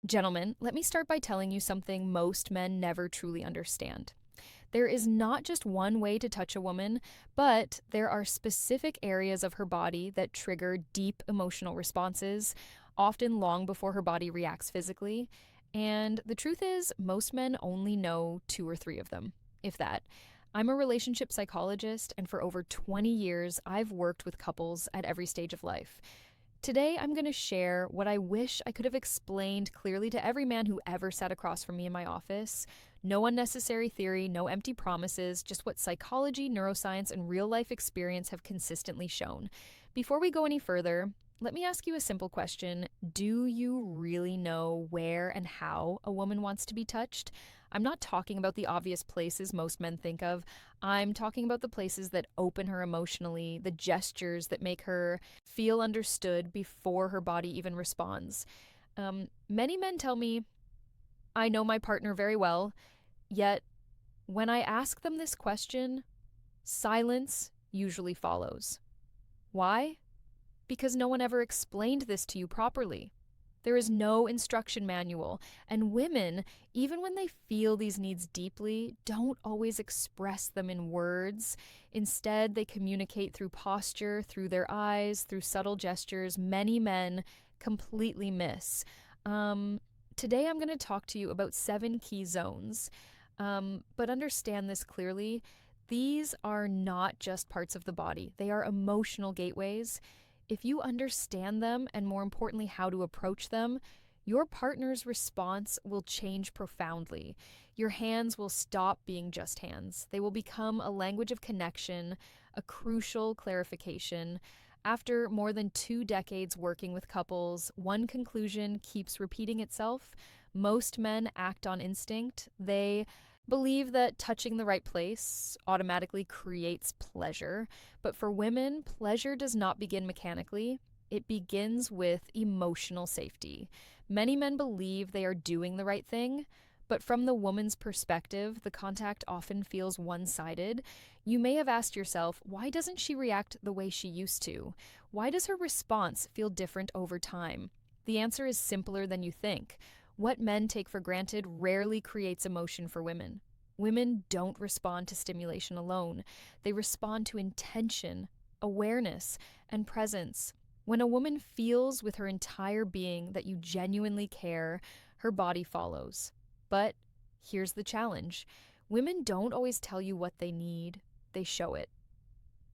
Gentlemen, let me start by telling you something most men never truly understand. There is not just one way to touch a woman, but there are specific areas of her body that trigger deep emotional responses, often long before her body reacts physically. And the truth is, most men only know two or three of them, if that. I'm a relationship psychologist, and for over 20 years, I've worked with couples at every stage of life. Today, I'm going to share what I wish I could have explained clearly to every man who ever sat across from me in my office. No unnecessary theory, no empty promises, just what psychology, neuroscience, and real life experience have consistently shown. Before we go any further, let me ask you a simple question. Do you really know where and how a woman wants to be touched? I'm not talking about the obvious places most men think of. I'm talking about the places that open her emotionally, the gestures that make her feel understood before her body even responds. Many men tell me, I know my partner very well, yet when I ask them this question, silence usually follows. Why? Because no one ever explained this to you properly. There is no instruction manual, and women, even when they feel these needs deeply, don't always express them in words. Instead, they communicate through posture, through their eyes, through subtle gestures many men completely miss. Today, I'm going to talk to you about 7 key zones. But understand this clearly. These are not just parts of the body, they are emotional gateways. If you understand them, and more importantly, how to approach them, your partner's response will change profoundly. Your hands will stop being just hands. They will become a language of connection, a crucial clarification. After more than 2 decades working with couples, one conclusion keeps repeating itself. Most men act on instinct. They believe that touching the right place automatically creates pleasure. But for women, pleasure does not begin mechanically. It begins with emotional safety. Many men believe they are doing the right thing, but from the woman's perspective, the contact often feels one-sided. You may have asked yourself, why doesn't she react the way she used to? Why does her response feel different over time? The answer is simpler than you think. What men take for granted rarely creates emotion for women. Women don't respond to stimulation alone. They respond to intention, awareness, and presence. When a woman feels with her entire being that you genuinely care, her body follows. But here's the challenge. Women don't always tell you what they need, they show it.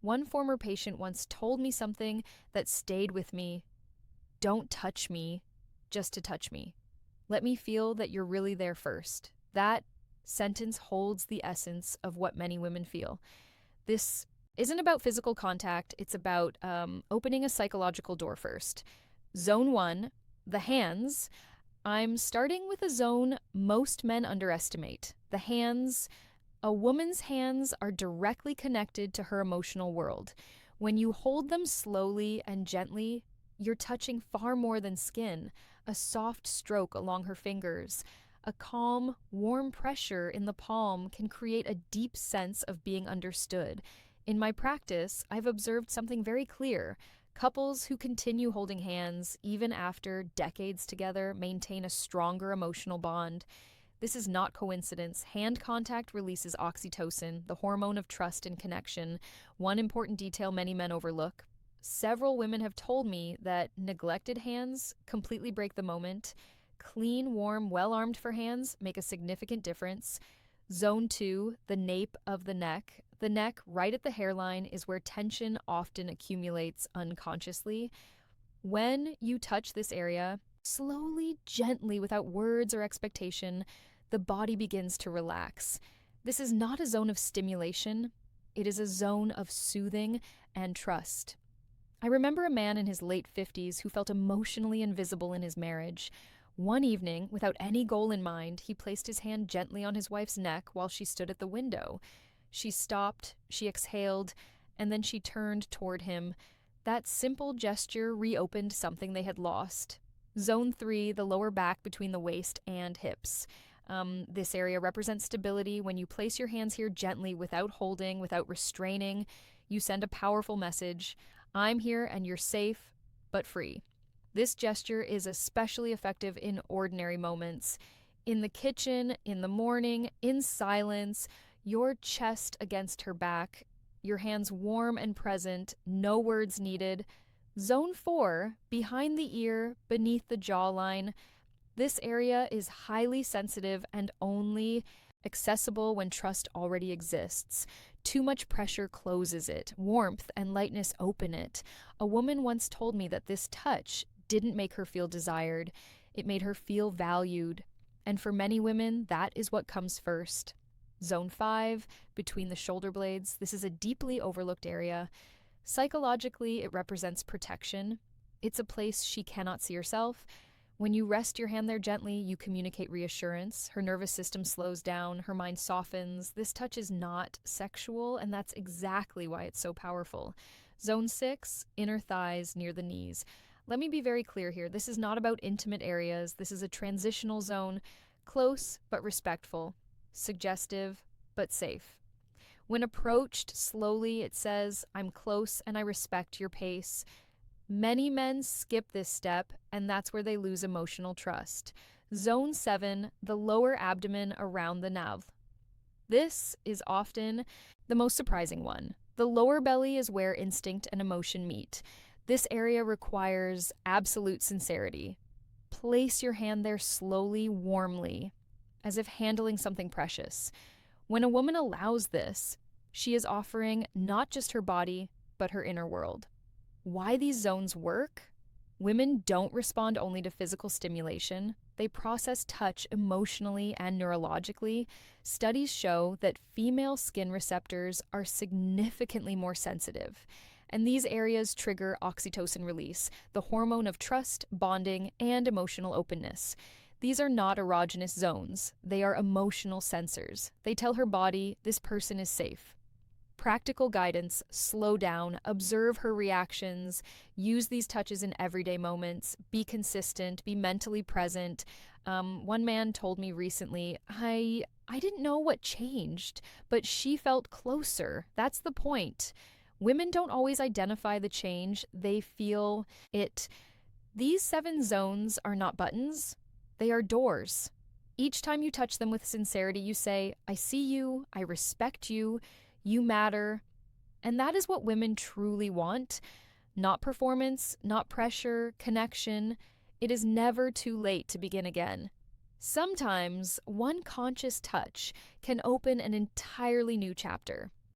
One former patient once told me something that stayed with me. Don't touch me just to touch me. Let me feel that you're really there first. That sentence holds the essence of what many women feel. This isn't about physical contact, it's about opening a psychological door first. Zone 1, the hands. I'm starting with a zone most men underestimate. The hands. A woman's hands are directly connected to her emotional world. When you hold them slowly and gently, you're touching far more than skin. A soft stroke along her fingers, a calm, warm pressure in the palm can create a deep sense of being understood. In my practice, I've observed something very clear. Couples who continue holding hands, even after decades together, maintain a stronger emotional bond. This is not coincidence. Hand contact releases oxytocin, the hormone of trust and connection, one important detail many men overlook. Several women have told me that neglected hands completely break the moment. Clean, warm, well-armed for hands make a significant difference. Zone 2, the nape of the neck. The neck, right at the hairline, is where tension often accumulates unconsciously. When you touch this area, slowly, gently, without words or expectation, the body begins to relax. This is not a zone of stimulation. It is a zone of soothing and trust. I remember a man in his late 50s who felt emotionally invisible in his marriage. One evening, without any goal in mind, he placed his hand gently on his wife's neck while she stood at the window. She stopped, she exhaled, and then she turned toward him. That simple gesture reopened something they had lost. Zone 3, the lower back between the waist and hips. This area represents stability. When you place your hands here gently, without holding, without restraining, you send a powerful message. I'm here and you're safe, but free. This gesture is especially effective in ordinary moments. In the kitchen, in the morning, in silence, your chest against her back, your hands warm and present, no words needed. Zone 4, behind the ear, beneath the jawline. This area is highly sensitive and only accessible when trust already exists. Too much pressure closes it, warmth and lightness open it. A woman once told me that this touch didn't make her feel desired, it made her feel valued. And for many women, that is what comes first. Zone 5, between the shoulder blades, this is a deeply overlooked area. Psychologically, it represents protection. It's a place she cannot see herself. When you rest your hand there gently, you communicate reassurance. Her nervous system slows down, her mind softens. This touch is not sexual, and that's exactly why it's so powerful. Zone 6, inner thighs near the knees. Let me be very clear here. This is not about intimate areas. This is a transitional zone, close but respectful, suggestive but safe. When approached slowly, it says, "I'm close and I respect your pace." Many men skip this step, and that's where they lose emotional trust. Zone 7, the lower abdomen around the navel. This is often the most surprising one. The lower belly is where instinct and emotion meet. This area requires absolute sincerity. Place your hand there slowly, warmly, as if handling something precious. When a woman allows this, she is offering not just her body, but her inner world. Why these zones work? Women don't respond only to physical stimulation. They process touch emotionally and neurologically. Studies show that female skin receptors are significantly more sensitive. And these areas trigger oxytocin release, the hormone of trust, bonding, and emotional openness. These are not erogenous zones. They are emotional sensors. They tell her body, this person is safe. Practical guidance: slow down, observe her reactions, use these touches in everyday moments, be consistent, be mentally present. One man told me recently, I didn't know what changed, but she felt closer. That's the point. Women don't always identify the change, they feel it. These 7 zones are not buttons, they are doors. Each time you touch them with sincerity, you say, I see you, I respect you, you matter. And that is what women truly want. Not performance, not pressure, connection. It is never too late to begin again. Sometimes one conscious touch can open an entirely new chapter.